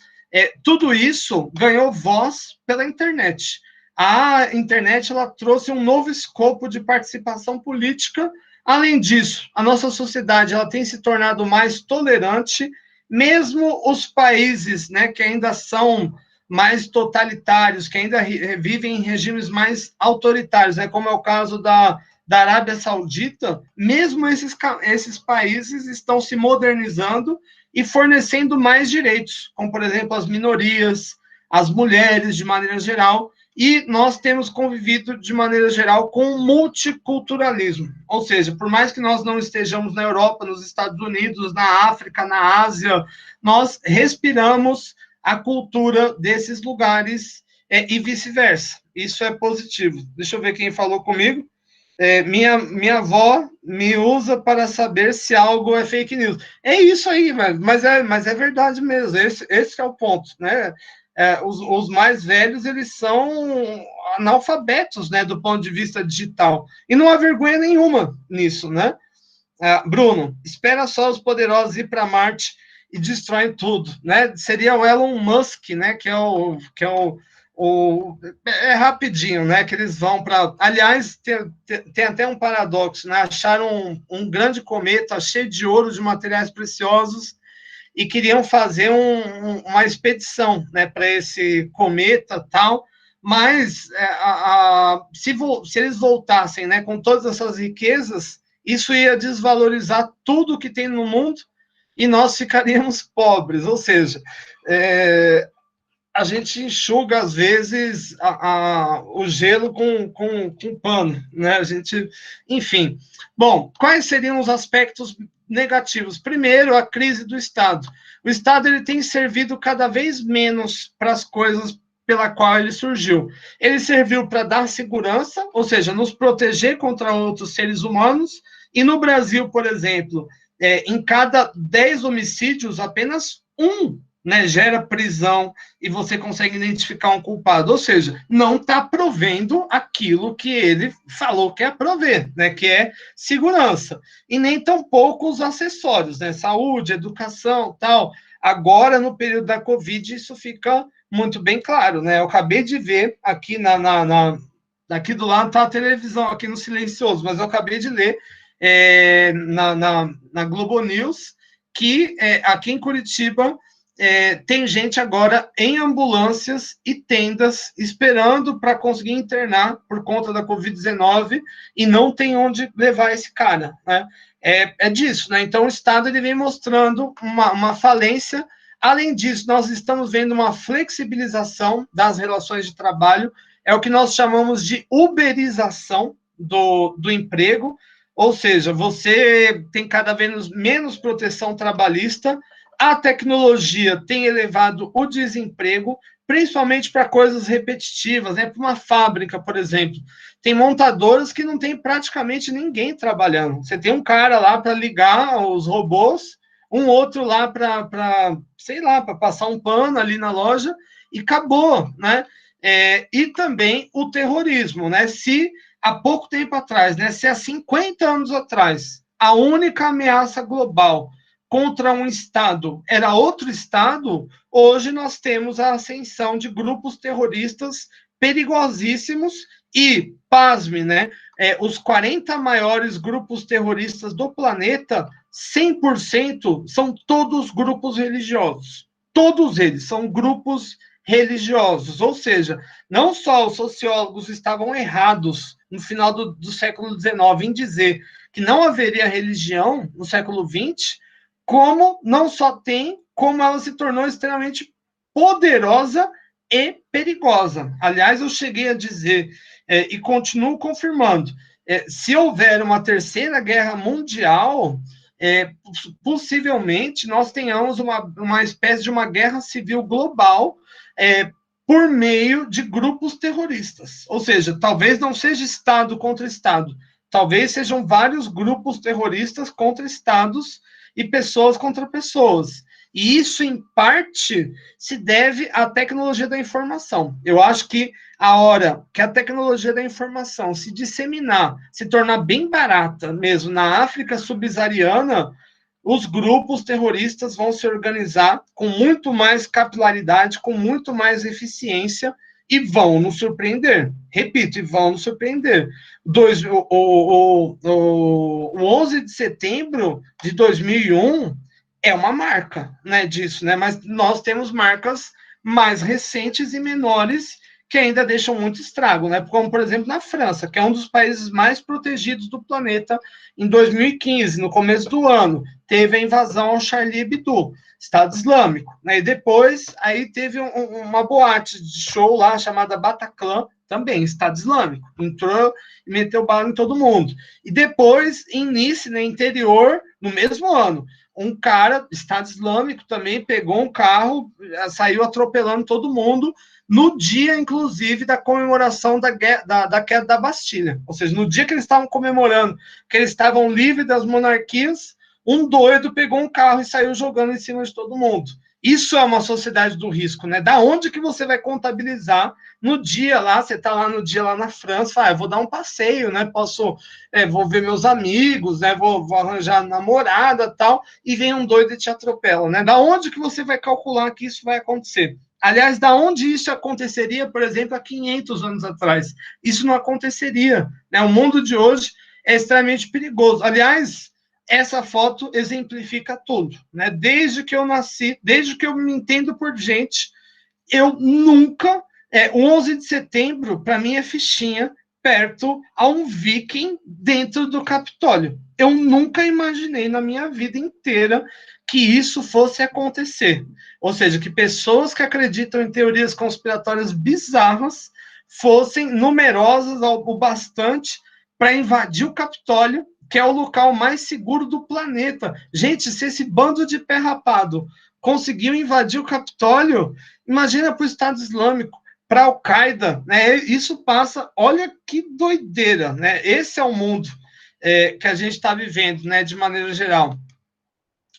tudo isso ganhou voz pela internet. A internet ela trouxe um novo escopo de participação política. Além disso, a nossa sociedade ela tem se tornado mais tolerante, mesmo os países, né, que ainda são mais totalitários, que ainda vivem em regimes mais autoritários, né, como é o caso da Arábia Saudita, mesmo esses países estão se modernizando e fornecendo mais direitos, como, por exemplo, as minorias, as mulheres, de maneira geral, e nós temos convivido, de maneira geral, com o multiculturalismo. Ou seja, por mais que nós não estejamos na Europa, nos Estados Unidos, na África, na Ásia, nós respiramos a cultura desses lugares e vice-versa. Isso é positivo. Deixa eu ver quem falou comigo. Minha avó me usa para saber se algo é fake news. É isso aí, velho. Mas é verdade mesmo. Esse é o ponto, né? os mais velhos, eles são analfabetos, né, do ponto de vista digital. E não há vergonha nenhuma nisso, né? Bruno, espera só os poderosos ir para Marte e destroem tudo, né? Seria o Elon Musk, né? É rapidinho, né? Que eles vão para. Aliás, tem até um paradoxo, né? Acharam um grande cometa cheio de ouro, de materiais preciosos, e queriam fazer uma expedição, né? Para esse cometa tal. Mas se eles voltassem, né? Com todas essas riquezas, isso ia desvalorizar tudo que tem no mundo e nós ficaríamos pobres. Ou seja, a gente enxuga, às vezes, o gelo com pano, né? A gente, enfim. Bom, quais seriam os aspectos negativos? Primeiro, a crise do Estado. O Estado ele tem servido cada vez menos para as coisas pela qual ele surgiu. Ele serviu para dar segurança, ou seja, nos proteger contra outros seres humanos, e no Brasil, por exemplo, em cada 10 homicídios, apenas um, né, gera prisão e você consegue identificar um culpado. Ou seja, não está provendo aquilo que ele falou que é prover, né, que é segurança. E nem tampouco os acessórios, né, saúde, educação, tal. Agora, no período da Covid, isso fica muito bem claro, né? Eu acabei de ver aqui aqui do lado está a televisão, aqui no silencioso, mas eu acabei de ler na Globo News que aqui em Curitiba tem gente agora em ambulâncias e tendas esperando para conseguir internar por conta da Covid-19 e não tem onde levar esse cara, né? É disso, né? Então o Estado ele vem mostrando uma falência. Além disso, nós estamos vendo uma flexibilização das relações de trabalho, é o que nós chamamos de uberização do emprego, ou seja, você tem cada vez menos proteção trabalhista, a tecnologia tem elevado o desemprego, principalmente para coisas repetitivas, né? Para uma fábrica, por exemplo. Tem montadoras que não tem praticamente ninguém trabalhando. Você tem um cara lá para ligar os robôs, um outro lá para sei lá, para passar um pano ali na loja, e acabou, né? E também o terrorismo, né? Se há pouco tempo atrás, né? Se há 50 anos atrás, a única ameaça global contra um Estado era outro Estado, hoje nós temos a ascensão de grupos terroristas perigosíssimos e, pasme, né? Os 40 maiores grupos terroristas do planeta, 100% são todos grupos religiosos. Todos eles são grupos religiosos, ou seja, não só os sociólogos estavam errados no final do século XIX em dizer que não haveria religião no século XX, como não só tem, como ela se tornou extremamente poderosa e perigosa. Aliás, eu cheguei a dizer, e continuo confirmando, se houver uma terceira guerra mundial, possivelmente nós tenhamos uma espécie de uma guerra civil global por meio de grupos terroristas. Ou seja, talvez não seja Estado contra Estado, talvez sejam vários grupos terroristas contra Estados e pessoas contra pessoas. E isso, em parte, se deve à tecnologia da informação. Eu acho que a hora que a tecnologia da informação se disseminar, se tornar bem barata mesmo na África subsaariana, os grupos terroristas vão se organizar com muito mais capilaridade, com muito mais eficiência e vão nos surpreender. Repito, e vão nos surpreender. O 11 de setembro de 2001 é uma marca, né, disso, né? Mas nós temos marcas mais recentes e menores que ainda deixam muito estrago, né? Como, por exemplo, na França, que é um dos países mais protegidos do planeta. Em 2015, no começo do ano, teve a invasão ao Charlie Hebdo, Estado Islâmico, né? E depois, aí teve uma boate de show lá, chamada Bataclan, também, Estado Islâmico. Entrou e meteu bala em todo mundo. E depois, em Nice, no interior, no mesmo ano, um cara, Estado Islâmico, também pegou um carro, saiu atropelando todo mundo, no dia, inclusive, da comemoração da queda da Bastilha. Ou seja, no dia que eles estavam comemorando que eles estavam livres das monarquias, um doido pegou um carro e saiu jogando em cima de todo mundo. Isso é uma sociedade do risco, né? Da onde que você vai contabilizar no dia lá, você está lá no dia lá na França, fala, eu vou dar um passeio, né? Vou ver meus amigos, né? Vou arranjar namorada tal, e vem um doido e te atropela, né? Da onde que você vai calcular que isso vai acontecer? Aliás, da onde isso aconteceria, por exemplo, há 500 anos atrás? Isso não aconteceria, né? O mundo de hoje é extremamente perigoso. Aliás, essa foto exemplifica tudo, né? Desde que eu nasci, desde que eu me entendo por gente, eu nunca. O 11 de setembro, para mim, é fichinha perto a um viking dentro do Capitólio. Eu nunca imaginei na minha vida inteira que isso fosse acontecer. Ou seja, que pessoas que acreditam em teorias conspiratórias bizarras fossem numerosas o bastante para invadir o Capitólio, que é o local mais seguro do planeta. Gente, se esse bando de pé rapado conseguiu invadir o Capitólio, imagina para o Estado Islâmico, para a Al-Qaeda, né? Isso passa, olha que doideira, né? Esse é o mundo que a gente está vivendo, né? De maneira geral.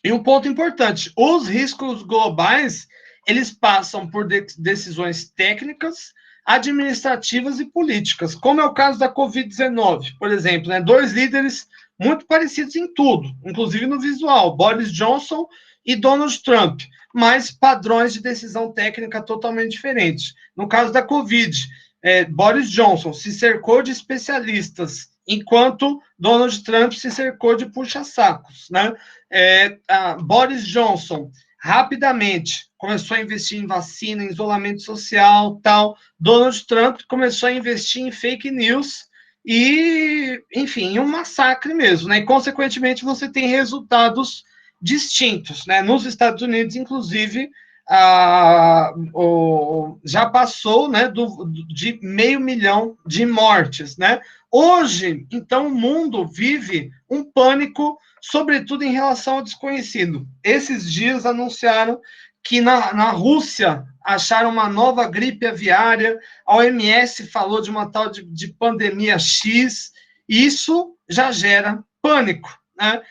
E um ponto importante: os riscos globais eles passam por decisões técnicas, administrativas e políticas, como é o caso da Covid-19, por exemplo, né? Dois líderes muito parecidos em tudo, inclusive no visual, Boris Johnson e Donald Trump, mas padrões de decisão técnica totalmente diferentes. No caso da Covid, Boris Johnson se cercou de especialistas, enquanto Donald Trump se cercou de puxa-sacos, né? Boris Johnson rapidamente começou a investir em vacina, em isolamento social, tal. Donald Trump começou a investir em fake news e, enfim, um massacre mesmo, né? E, consequentemente, você tem resultados distintos, né? Nos Estados Unidos, inclusive, já passou, né, de 500 mil de mortes, né? Hoje, então, o mundo vive um pânico, sobretudo em relação ao desconhecido. Esses dias anunciaram que na Rússia acharam uma nova gripe aviária, a OMS falou de uma tal de pandemia X, e isso já gera pânico, né?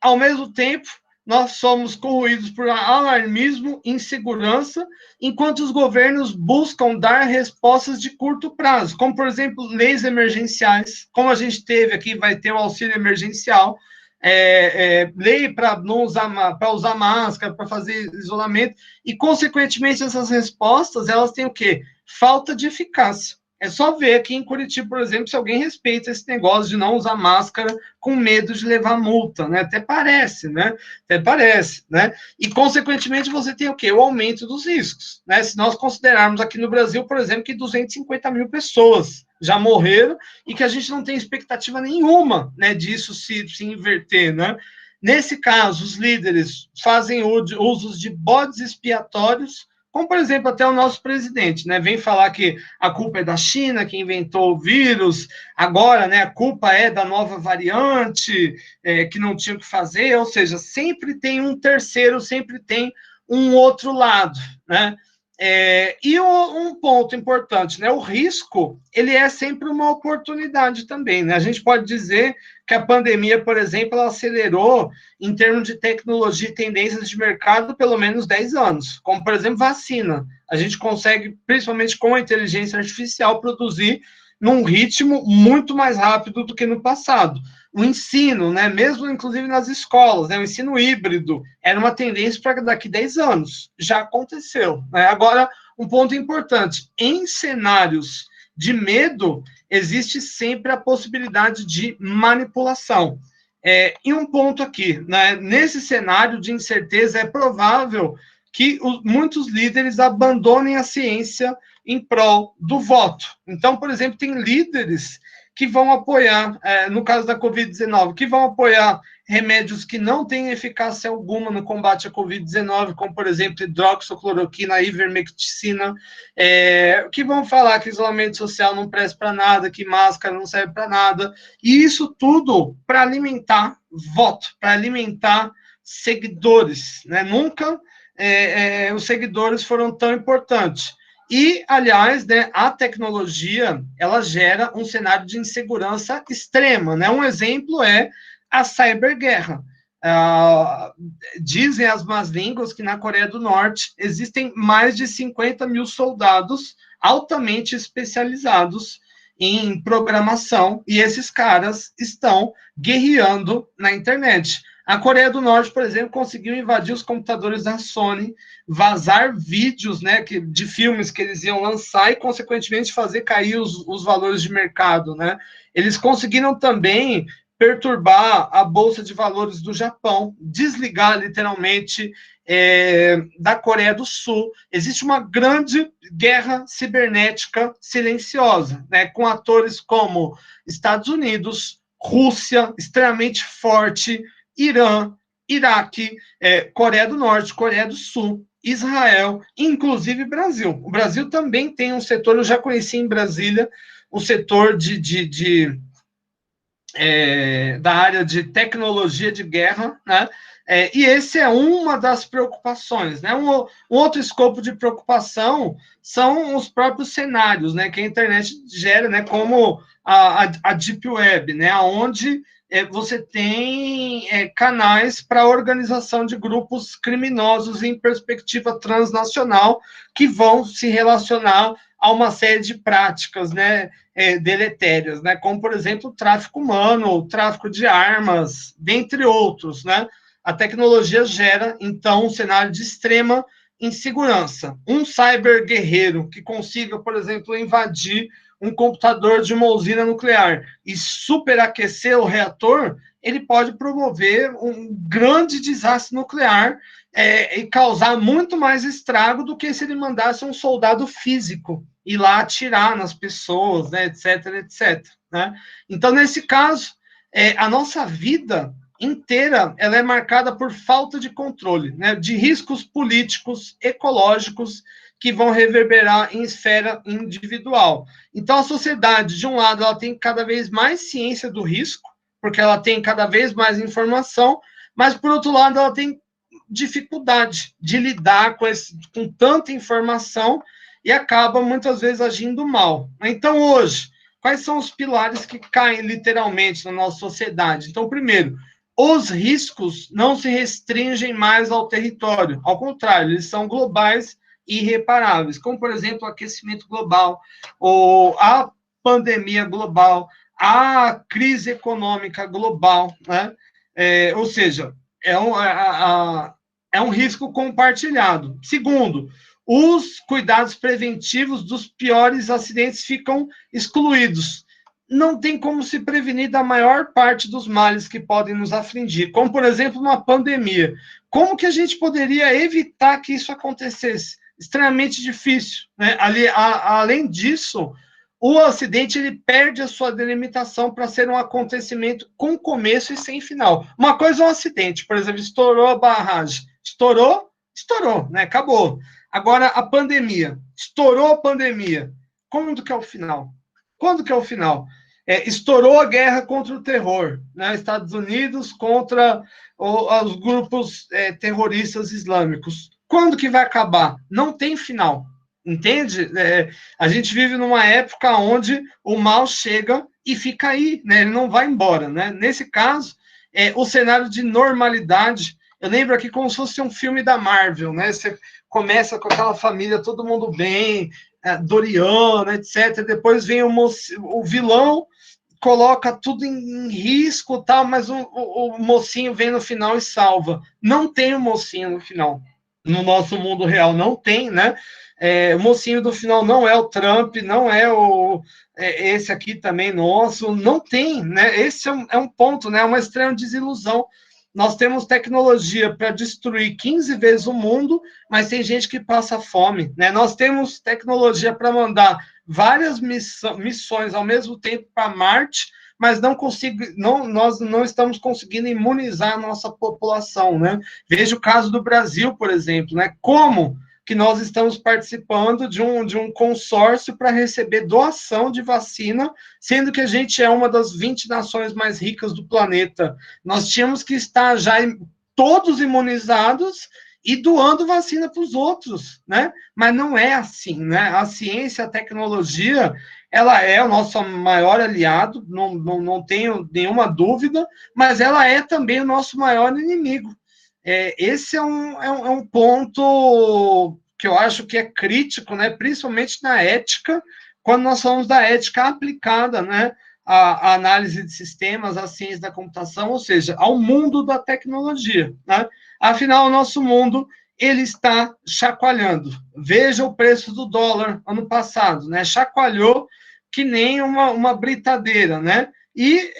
Ao mesmo tempo, nós somos corroídos por alarmismo, insegurança, enquanto os governos buscam dar respostas de curto prazo, como, por exemplo, leis emergenciais, como a gente teve aqui, vai ter o auxílio emergencial, lei para não usar máscara, para fazer isolamento, e, consequentemente, essas respostas, elas têm o quê? Falta de eficácia. É só ver aqui em Curitiba, por exemplo, se alguém respeita esse negócio de não usar máscara com medo de levar multa, né? Até parece, né? Até parece, né? E, consequentemente, você tem o quê? O aumento dos riscos, né? Se nós considerarmos aqui no Brasil, por exemplo, que 250 mil pessoas já morreram e que a gente não tem expectativa nenhuma, né, disso se inverter, né? Nesse caso, os líderes fazem usos de bodes expiatórios, como, por exemplo, até o nosso presidente, né, vem falar que a culpa é da China, que inventou o vírus, agora, né, a culpa é da nova variante, que não tinha o que fazer, ou seja, sempre tem um terceiro, sempre tem um outro lado, né? E um ponto importante, né? O risco, ele é sempre uma oportunidade também, né? A gente pode dizer que a pandemia, por exemplo, ela acelerou em termos de tecnologia e tendências de mercado pelo menos 10 anos, como, por exemplo, vacina. A gente consegue, principalmente com a inteligência artificial, produzir num ritmo muito mais rápido do que no passado. O ensino, né, mesmo inclusive nas escolas, né, o ensino híbrido era uma tendência para daqui a 10 anos, já aconteceu, né? Agora, um ponto importante, em cenários de medo, existe sempre a possibilidade de manipulação. E um ponto aqui, né, nesse cenário de incerteza, é provável que muitos líderes abandonem a ciência em prol do voto. Então, por exemplo, tem líderes que vão apoiar, no caso da Covid-19, que vão apoiar remédios que não têm eficácia alguma no combate à Covid-19, como, por exemplo, hidroxicloroquina, ivermectina, que vão falar que isolamento social não presta para nada, que máscara não serve para nada, e isso tudo para alimentar voto, para alimentar seguidores, né? Nunca os seguidores foram tão importantes. E, aliás, né, a tecnologia, ela gera um cenário de insegurança extrema, né? Um exemplo é a cyberguerra. Dizem as más línguas que na Coreia do Norte existem mais de 50 mil soldados altamente especializados em programação, e esses caras estão guerreando na internet. A Coreia do Norte, por exemplo, conseguiu invadir os computadores da Sony, vazar vídeos, né, de filmes que eles iam lançar e, consequentemente, fazer cair os valores de mercado, né? Eles conseguiram também perturbar a Bolsa de Valores do Japão, desligar literalmente da Coreia do Sul. Existe uma grande guerra cibernética silenciosa, né, com atores como Estados Unidos, Rússia, extremamente forte, Irã, Iraque, Coreia do Norte, Coreia do Sul, Israel, inclusive Brasil. O Brasil também tem um setor, eu já conheci em Brasília, um setor da área de tecnologia de guerra, né? E esse é uma das preocupações, né? Um outro escopo de preocupação são os próprios cenários, né? Que a internet gera, né? Como a Deep Web, né? Onde você tem canais para organização de grupos criminosos em perspectiva transnacional que vão se relacionar a uma série de práticas, né, deletérias, né, como, por exemplo, o tráfico humano, o tráfico de armas, dentre outros, né. A tecnologia gera, então, um cenário de extrema insegurança. Um cyber guerreiro que consiga, por exemplo, invadir um computador de uma usina nuclear e superaquecer o reator, ele pode promover um grande desastre nuclear e causar muito mais estrago do que se ele mandasse um soldado físico ir lá atirar nas pessoas, né, etc, etc. Né? Então, nesse caso, a nossa vida inteira ela é marcada por falta de controle, né, de riscos políticos, ecológicos, que vão reverberar em esfera individual. Então, a sociedade, de um lado, ela tem cada vez mais ciência do risco, porque ela tem cada vez mais informação, mas, por outro lado, ela tem dificuldade de lidar com tanta informação e acaba, muitas vezes, agindo mal. Então, hoje, quais são os pilares que caem literalmente na nossa sociedade? Então, primeiro, os riscos não se restringem mais ao território, ao contrário, eles são globais e irreparáveis, como, por exemplo, o aquecimento global, ou a pandemia global, a crise econômica global, né? Ou seja, é um risco compartilhado. Segundo, os cuidados preventivos dos piores acidentes ficam excluídos. Não tem como se prevenir da maior parte dos males que podem nos afligir, como, por exemplo, uma pandemia. Como que a gente poderia evitar que isso acontecesse? Extremamente difícil, né? Além disso, o acidente ele perde a sua delimitação para ser um acontecimento com começo e sem final. Uma coisa é um acidente, por exemplo, estourou a barragem. Estourou, né? Acabou. Agora, a pandemia. Estourou a pandemia. Quando que é o final? Quando que é o final? Estourou a guerra contra o terror, né? Estados Unidos contra os grupos terroristas islâmicos. Quando que vai acabar? Não tem final, entende? A gente vive numa época onde o mal chega e fica aí, né? Ele não vai embora, né? Nesse caso, o cenário de normalidade, eu lembro aqui como se fosse um filme da Marvel, né? Você começa com aquela família, todo mundo bem, Doriana, etc. Depois vem o vilão, coloca tudo em risco, tal, mas o mocinho vem no final e salva. Não tem o mocinho no final. No nosso mundo real não tem, né? O mocinho do final não é o Trump, não é esse aqui também nosso, não tem, né? Esse é um ponto, né? Uma extrema desilusão. Nós temos tecnologia para destruir 15 vezes o mundo, mas tem gente que passa fome, né? Nós temos tecnologia para mandar várias missões ao mesmo tempo para Marte, mas nós não estamos conseguindo imunizar a nossa população, né? Veja o caso do Brasil, por exemplo, né? Como que nós estamos participando de um consórcio para receber doação de vacina, sendo que a gente é uma das 20 nações mais ricas do planeta. Nós tínhamos que estar já todos imunizados e doando vacina para os outros, né? Mas não é assim, né? A ciência, a tecnologia, ela é o nosso maior aliado, não tenho nenhuma dúvida, mas ela é também o nosso maior inimigo. Esse é um ponto que eu acho que é crítico, né, principalmente na ética, quando nós falamos da ética aplicada, né, à análise de sistemas, à ciência da computação, ou seja, ao mundo da tecnologia, né? Afinal, o nosso mundo ele está chacoalhando. Veja o preço do dólar ano passado, né? Chacoalhou que nem uma britadeira, né? E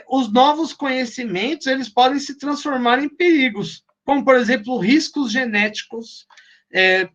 os novos conhecimentos eles podem se transformar em perigos, como por exemplo riscos genéticos.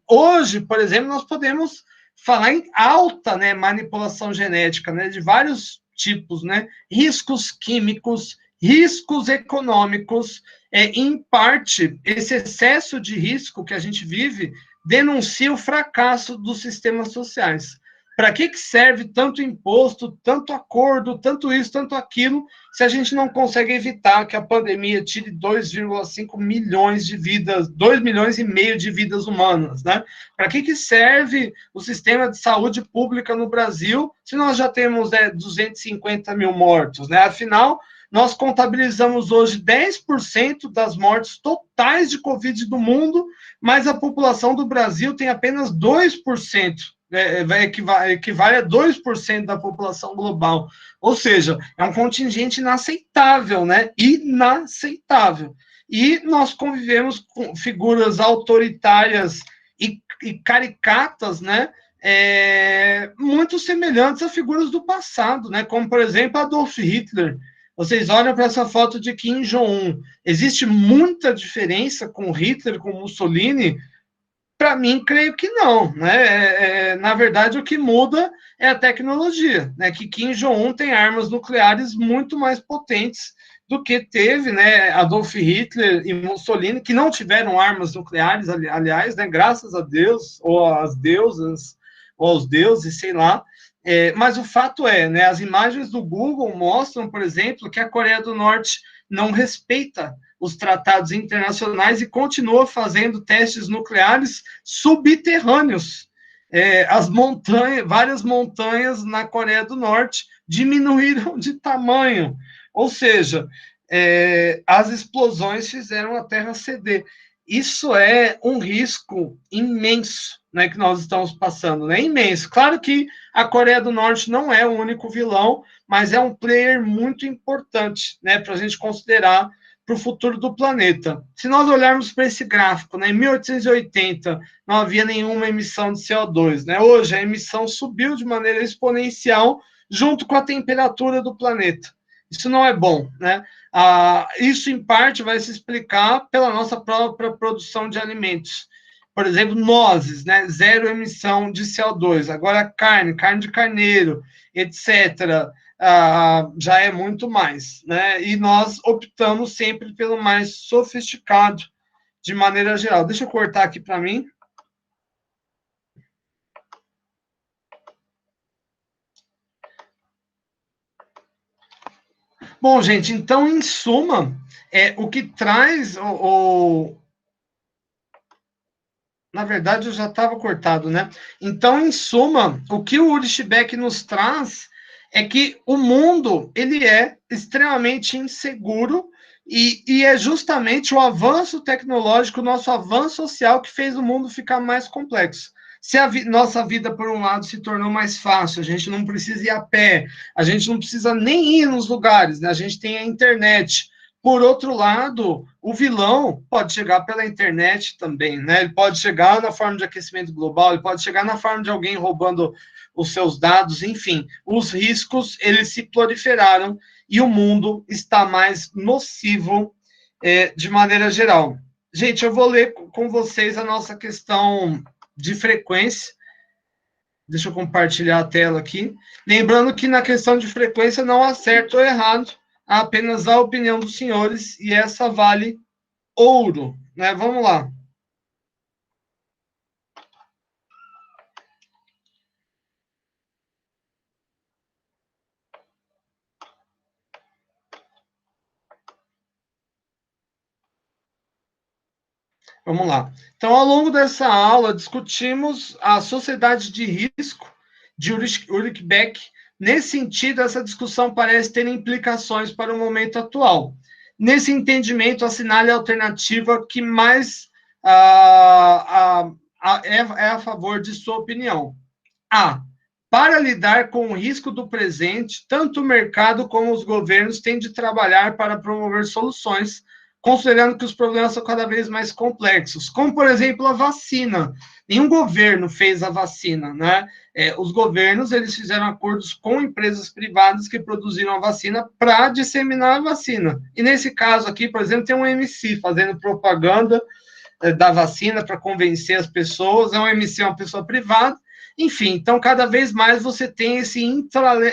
Hoje, por exemplo, nós podemos falar em alta, né, manipulação genética, né, de vários tipos, né, riscos químicos, riscos econômicos. Em parte, esse excesso de risco que a gente vive denuncia o fracasso dos sistemas sociais. Para que serve tanto imposto, tanto acordo, tanto isso, tanto aquilo, se a gente não consegue evitar que a pandemia tire 2,5 milhões de vidas, 2 milhões e meio de vidas humanas, né? Para que serve o sistema de saúde pública no Brasil se nós já temos 250 mil mortos, né? Afinal, nós contabilizamos hoje 10% das mortes totais de Covid do mundo, mas a população do Brasil tem apenas 2%. Equivale a 2% da população global. Ou seja, é um contingente inaceitável, né? Inaceitável. E nós convivemos com figuras autoritárias e caricatas, né? Muito semelhantes a figuras do passado, né? Como, por exemplo, Adolf Hitler. Vocês olham para essa foto de Kim Jong-un. Existe muita diferença com Hitler, com Mussolini? Para mim, creio que não. Né? Na verdade, o que muda é a tecnologia. Né? Que Kim Jong-un tem armas nucleares muito mais potentes do que teve, né, Adolf Hitler e Mussolini, que não tiveram armas nucleares, aliás, né, graças a Deus, ou às deusas, ou aos deuses, sei lá. Mas o fato é, né, as imagens do Google mostram, por exemplo, que a Coreia do Norte não respeita os tratados internacionais e continua fazendo testes nucleares subterrâneos. As montanhas, várias montanhas na Coreia do Norte diminuíram de tamanho, ou seja, as explosões fizeram a Terra ceder. Isso é um risco imenso, né, que nós estamos passando, né? Imenso. Claro que a Coreia do Norte não é o único vilão, mas é um player muito importante, né, para a gente considerar para o futuro do planeta. Se nós olharmos para esse gráfico, né, em 1880 não havia nenhuma emissão de CO2, né? Hoje a emissão subiu de maneira exponencial junto com a temperatura do planeta. Isso não é bom, né? Isso, em parte, vai se explicar pela nossa própria produção de alimentos. Por exemplo, nozes, né? Zero emissão de CO2. Agora, carne de carneiro, etc., já é muito mais, né? E nós optamos sempre pelo mais sofisticado, de maneira geral. Deixa eu cortar aqui para mim. Bom, gente, então, em suma, o que traz na verdade, eu já estava cortado, né? Então, em suma, o que o Ulrich Beck nos traz é que o mundo ele é extremamente inseguro e é justamente o avanço tecnológico, o nosso avanço social que fez o mundo ficar mais complexo. Se nossa vida, por um lado, se tornou mais fácil, a gente não precisa ir a pé, a gente não precisa nem ir nos lugares, né? A gente tem a internet. Por outro lado, o vilão pode chegar pela internet também, né? Ele pode chegar na forma de aquecimento global, ele pode chegar na forma de alguém roubando os seus dados, enfim, os riscos eles se proliferaram e o mundo está mais nocivo de maneira geral. Gente, eu vou ler com vocês a nossa questão de frequência. Deixa eu compartilhar a tela aqui. Lembrando que na questão de frequência não há certo ou errado, há apenas a opinião dos senhores e essa vale ouro, né? Vamos lá. Vamos lá. Então, ao longo dessa aula, discutimos a sociedade de risco de Ulrich Beck. Nesse sentido, essa discussão parece ter implicações para o momento atual. Nesse entendimento, assinale a alternativa que mais é a favor de sua opinião. A. Para lidar com o risco do presente, tanto o mercado como os governos têm de trabalhar para promover soluções, considerando que os problemas são cada vez mais complexos, como, por exemplo, a vacina. Nenhum governo fez a vacina, né? Os governos, eles fizeram acordos com empresas privadas que produziram a vacina para disseminar a vacina. E nesse caso aqui, por exemplo, tem um MC fazendo propaganda da vacina para convencer as pessoas, um MC é uma pessoa privada. Enfim, então cada vez mais você tem esse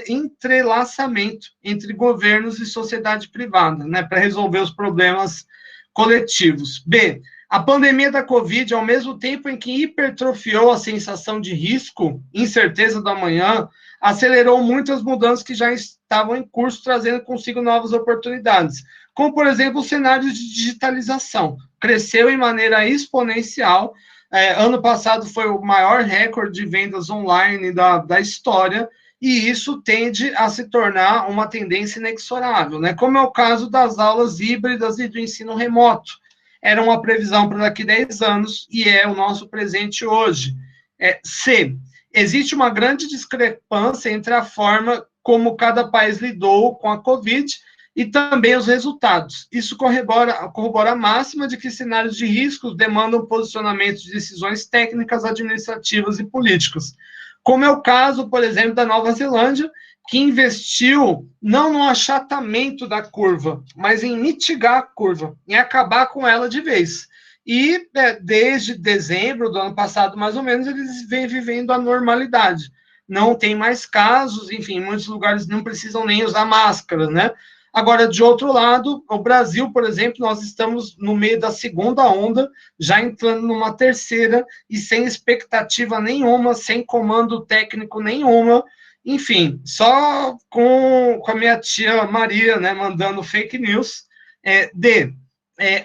entrelaçamento entre governos e sociedade privada, né, para resolver os problemas coletivos. B. A pandemia da Covid, ao mesmo tempo em que hipertrofiou a sensação de risco, incerteza do amanhã, acelerou muitas mudanças que já estavam em curso, trazendo consigo novas oportunidades, como, por exemplo, o cenário de digitalização. Cresceu em maneira exponencial. Ano passado foi o maior recorde de vendas online da história, e isso tende a se tornar uma tendência inexorável, né? Como é o caso das aulas híbridas e do ensino remoto. Era uma previsão para daqui a 10 anos e é o nosso presente hoje. C. Existe uma grande discrepância entre a forma como cada país lidou com a Covid e também os resultados. Isso corrobora a máxima de que cenários de riscos demandam posicionamentos de decisões técnicas, administrativas e políticas, como é o caso, por exemplo, da Nova Zelândia, que investiu não no achatamento da curva, mas em mitigar a curva, em acabar com ela de vez. E desde dezembro do ano passado, mais ou menos, eles vêm vivendo a normalidade. Não tem mais casos, enfim, em muitos lugares não precisam nem usar máscara, né? Agora, de outro lado, o Brasil, por exemplo, nós estamos no meio da segunda onda, já entrando numa terceira, e sem expectativa nenhuma, sem comando técnico nenhuma, enfim, só com a minha tia Maria, né, mandando fake news.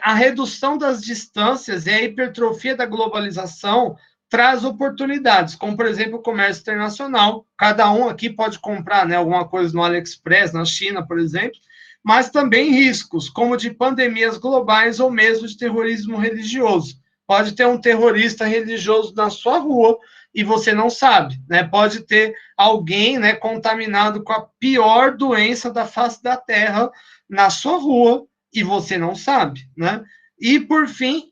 A redução das distâncias e a hipertrofia da globalização traz oportunidades, como, por exemplo, o comércio internacional. Cada um aqui pode comprar, né, alguma coisa no AliExpress, na China, por exemplo, mas também riscos, como de pandemias globais ou mesmo de terrorismo religioso. Pode ter um terrorista religioso na sua rua e você não sabe, né? Pode ter alguém, né, contaminado com a pior doença da face da Terra na sua rua e você não sabe, né? E, por fim,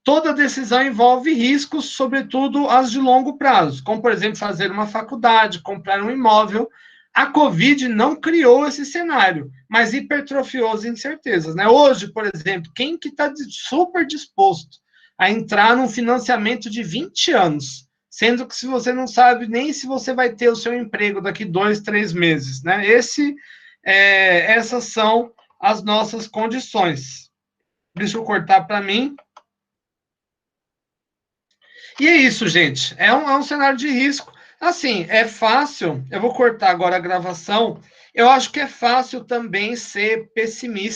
toda decisão envolve riscos, sobretudo as de longo prazo, como, por exemplo, fazer uma faculdade, comprar um imóvel. A Covid não criou esse cenário, mas hipertrofiou as incertezas, né? Hoje, por exemplo, quem que está super disposto a entrar num financiamento de 20 anos, sendo que se você não sabe nem se você vai ter o seu emprego daqui 2, 3 meses, né? Essas são as nossas condições. Deixa eu cortar para mim. E é isso, gente. É um cenário de risco. Assim, é fácil. Eu vou cortar agora a gravação. Eu acho que é fácil também ser pessimista